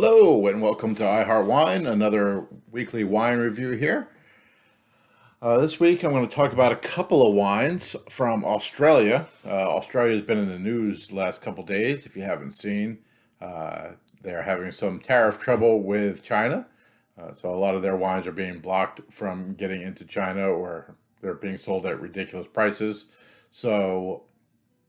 Hello and welcome to Heart Wine, another weekly wine review here. This week I'm going to talk about a couple of wines from Australia. Australia's been in the news the last couple days, if you haven't seen. They're having some tariff trouble with China, so a lot of their wines are being blocked from getting into China, or they're being sold at ridiculous prices. So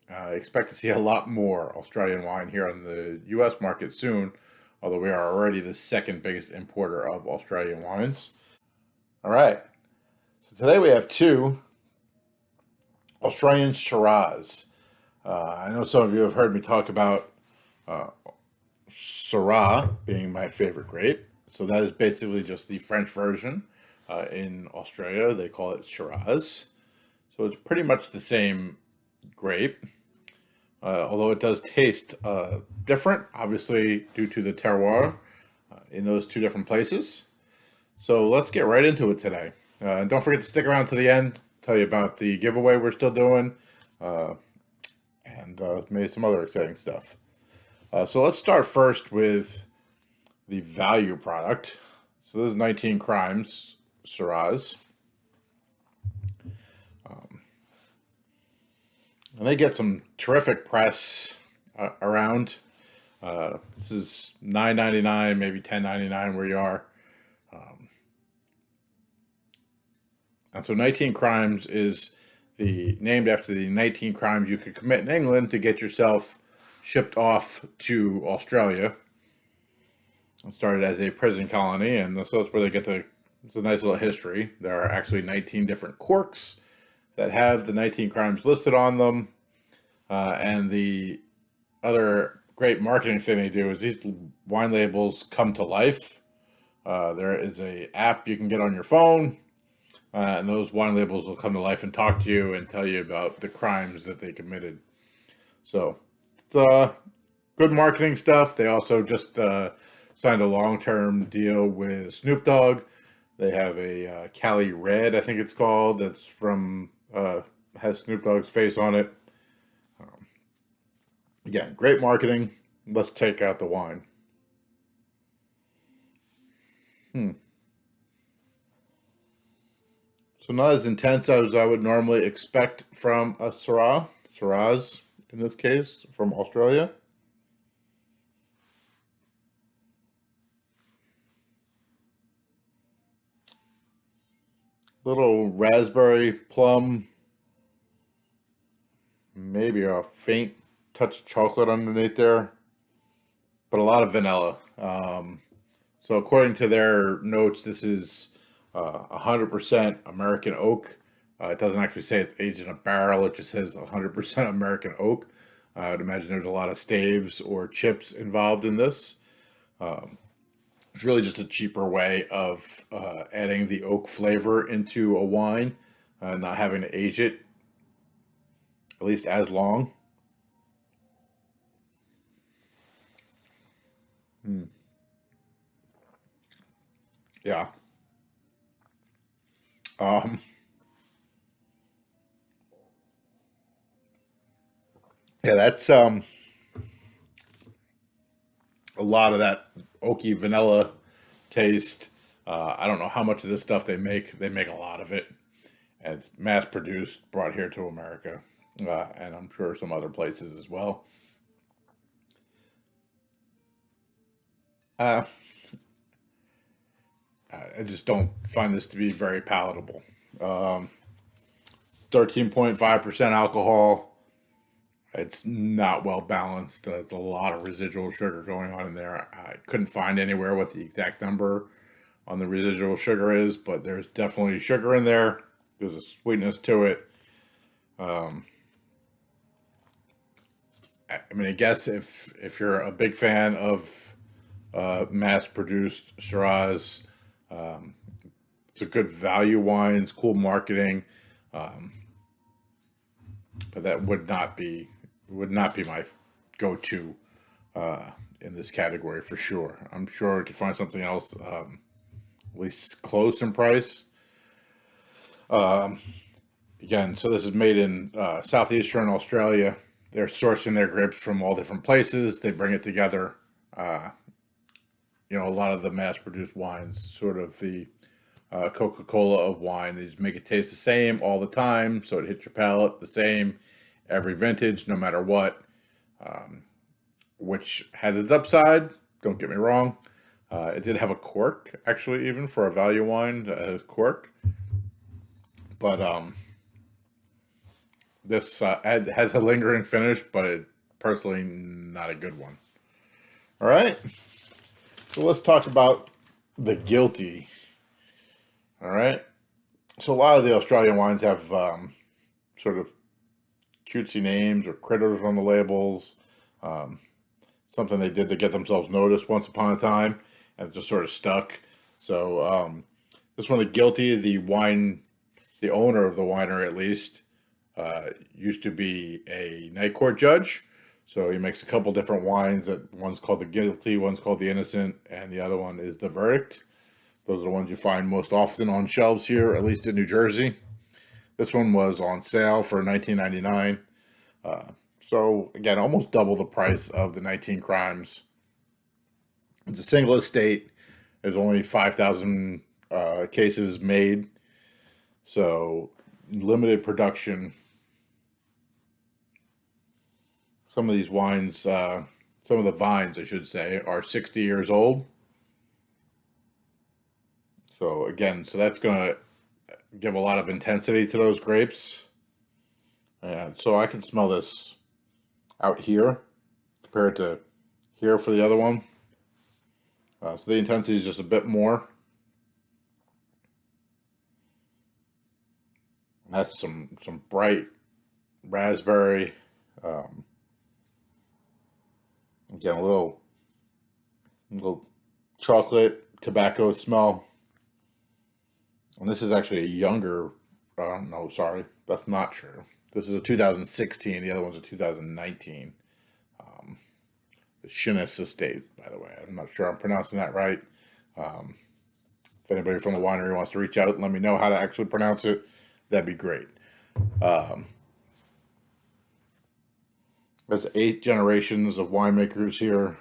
I expect to see a lot more Australian wine here on the U.S. market soon, although we are already the second biggest importer of Australian wines. All right, so today we have two Australian Shiraz. I know some of you have heard me talk about uh, Syrah being my favorite grape. So that is basically just the French version. In Australia, they call it Shiraz. So it's pretty much the same grape, although it does taste different, obviously due to the terroir in those two different places. So let's get right into it today. And don't forget to stick around to the end, tell you about the giveaway we're still doing, and maybe some other exciting stuff. So let's start first with the value product. So this is 19 Crimes Shiraz. And they get some terrific press around. This is $9.99, maybe $10.99 where you are. And so 19 Crimes is named after the 19 crimes you could commit in England to get yourself shipped off to Australia. It started as a prison colony, and so that's where they get it's a nice little history. There are actually 19 different corks that have the 19 crimes listed on them. And the other great marketing thing they do is these wine labels come to life. There is a app you can get on your phone, and those wine labels will come to life and talk to you and tell you about the crimes that they committed. So it's good marketing stuff. They also just signed a long-term deal with Snoop Dogg. They have a Cali Red, I think it's called, that's from has Snoop Dogg's face on it. Again, great marketing. Let's take out the wine. So not as intense as I would normally expect from a Shiraz in this case, from Australia. Little raspberry, plum, maybe a faint touch of chocolate underneath there, but a lot of vanilla. So according to their notes, this is 100% American oak. It doesn't actually say it's aged in a barrel. It just says 100% American oak. I would imagine there's a lot of staves or chips involved in this. It's really just a cheaper way of adding the oak flavor into a wine, not having to age it at least as long. Yeah. Um, yeah, that's a lot of that oaky vanilla taste. I don't know how much of this stuff they make. They make a lot of it, and it's mass produced, brought here to America, and I'm sure some other places as well. Uh, I just don't find this to be very palatable. Um, 13.5% alcohol. It's not well balanced. There's a lot of residual sugar going on in there. I couldn't find anywhere what the exact number on the residual sugar is, but there's definitely sugar in there. There's a sweetness to it. Um, I mean, I guess if you're a big fan of mass-produced Shiraz, um, it's a good value wine. It's cool marketing, um, but that would not be my go-to in this category for sure. I'm sure I could find something else at least close in price. Um, Again, so this is made in southeastern Australia. They're sourcing their grapes from all different places. They bring it together, uh, a lot of the mass-produced wines, sort of the Coca-Cola of wine. They just make it taste the same all the time, so it hits your palate the same every vintage, no matter what. Which has its upside. Don't get me wrong. It did have a cork, actually, even for a value wine, has cork. But this has a lingering finish, but it personally not a good one. All right, so let's talk about the Guilty. All right, so a lot of the Australian wines have sort of cutesy names or critters on the labels. Something they did to get themselves noticed once upon a time, and it just sort of stuck. So this one, the Guilty, the owner of the winery at least, used to be a night court judge. So he makes a couple different wines. That one's called the Guilty, one's called the Innocent, and the other one is the Verdict. Those are the ones you find most often on shelves here, at least in New Jersey. This one was on sale for $19.99. So again, almost double the price of the 19 Crimes. It's a single estate. There's only 5,000 cases made. So limited production. Some of these wines, some of the vines, I should say, are 60 years old. So again, that's going to give a lot of intensity to those grapes. And so I can smell this out here compared to here for the other one. So the intensity is just a bit more. And that's some bright raspberry. Again, a little chocolate tobacco smell. And this is actually a younger. No, sorry, that's not true. This is a 2016. The other one's a 2019. The Shinas Estate, by the way. I'm not sure I'm pronouncing that right. If anybody from the winery wants to reach out and let me know how to actually pronounce it, that'd be great. There's 8 generations of winemakers here.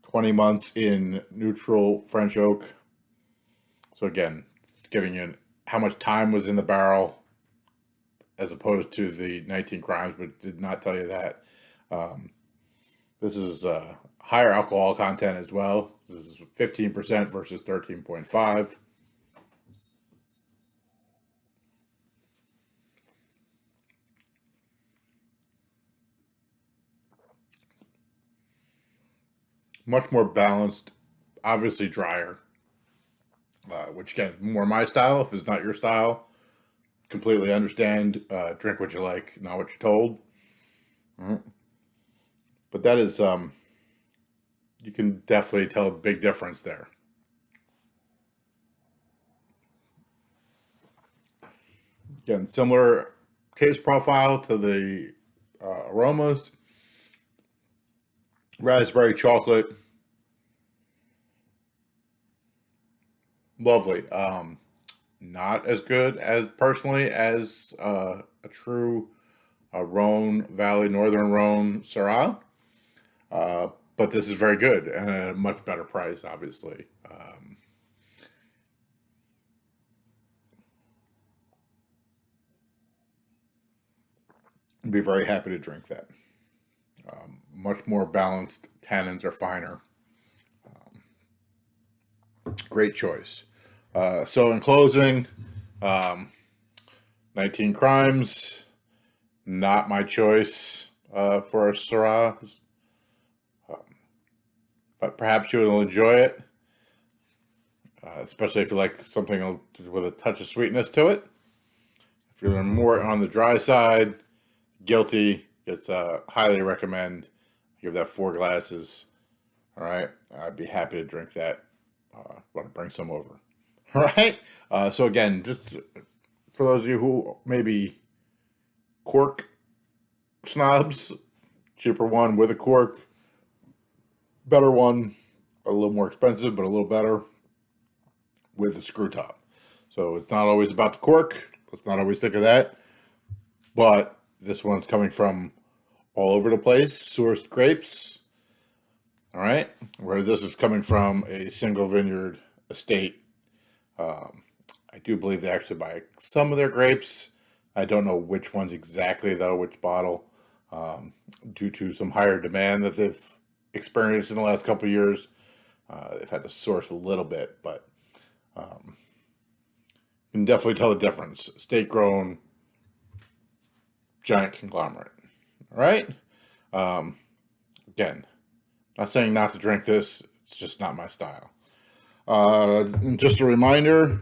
20 months in neutral French oak. So again, it's giving you how much time was in the barrel, as opposed to the 19 Crimes, but did not tell you that. This is higher alcohol content as well. This is 15% versus 13.5. Much more balanced, obviously drier, which again, more my style. If it's not your style, completely understand. Drink what you like, not what you're told. But that is, you can definitely tell a big difference there. Again, similar taste profile to the aromas. Raspberry chocolate. Lovely. Not as good as personally as a true Rhone Valley, Northern Rhone Syrah. But this is very good and at a much better price, obviously. I'd be very happy to drink that. Much more balanced, tannins are finer. Great choice. So in closing, 19 Crimes, not my choice for a Syrah. But perhaps you will enjoy it, especially if you like something with a touch of sweetness to it. If you're more on the dry side, Guilty, it's highly recommend. Give that 4 glasses. All right, I'd be happy to drink that. Want to bring some over. All right. So again, just for those of you who maybe cork snobs, cheaper one with a cork. Better one, a little more expensive, but a little better with the screw top. So it's not always about the cork. Let's not always think of that. But this one's coming from all over the place, sourced grapes. All right, where this is coming from a single vineyard estate. I do believe they actually buy some of their grapes. I don't know which ones exactly, though, which bottle, due to some higher demand that they've experienced in the last couple of years. They've had to source a little bit, but you can definitely tell the difference. State grown, giant conglomerate. All right. Again, not saying not to drink this. It's just not my style. And just a reminder,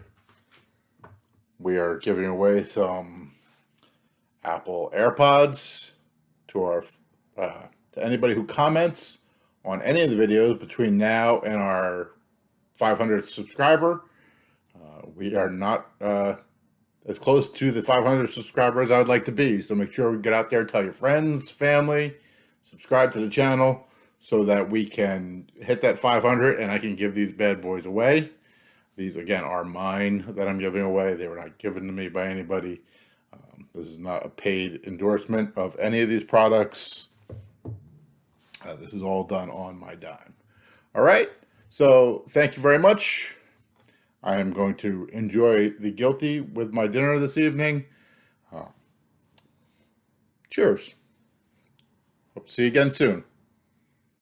we are giving away some Apple AirPods to our to anybody who comments on any of the videos between now and our 500th subscriber. We are not as close to the 500 subscribers I would like to be, so make sure we get out there, tell your friends, family, subscribe to the channel so that we can hit that 500 and I can give these bad boys away. These, again, are mine that I'm giving away. They were not given to me by anybody. This is not a paid endorsement of any of these products. This is all done on my dime. All right. So thank you very much. I am going to enjoy the Guilty with my dinner this evening. Cheers. Hope to see you again soon.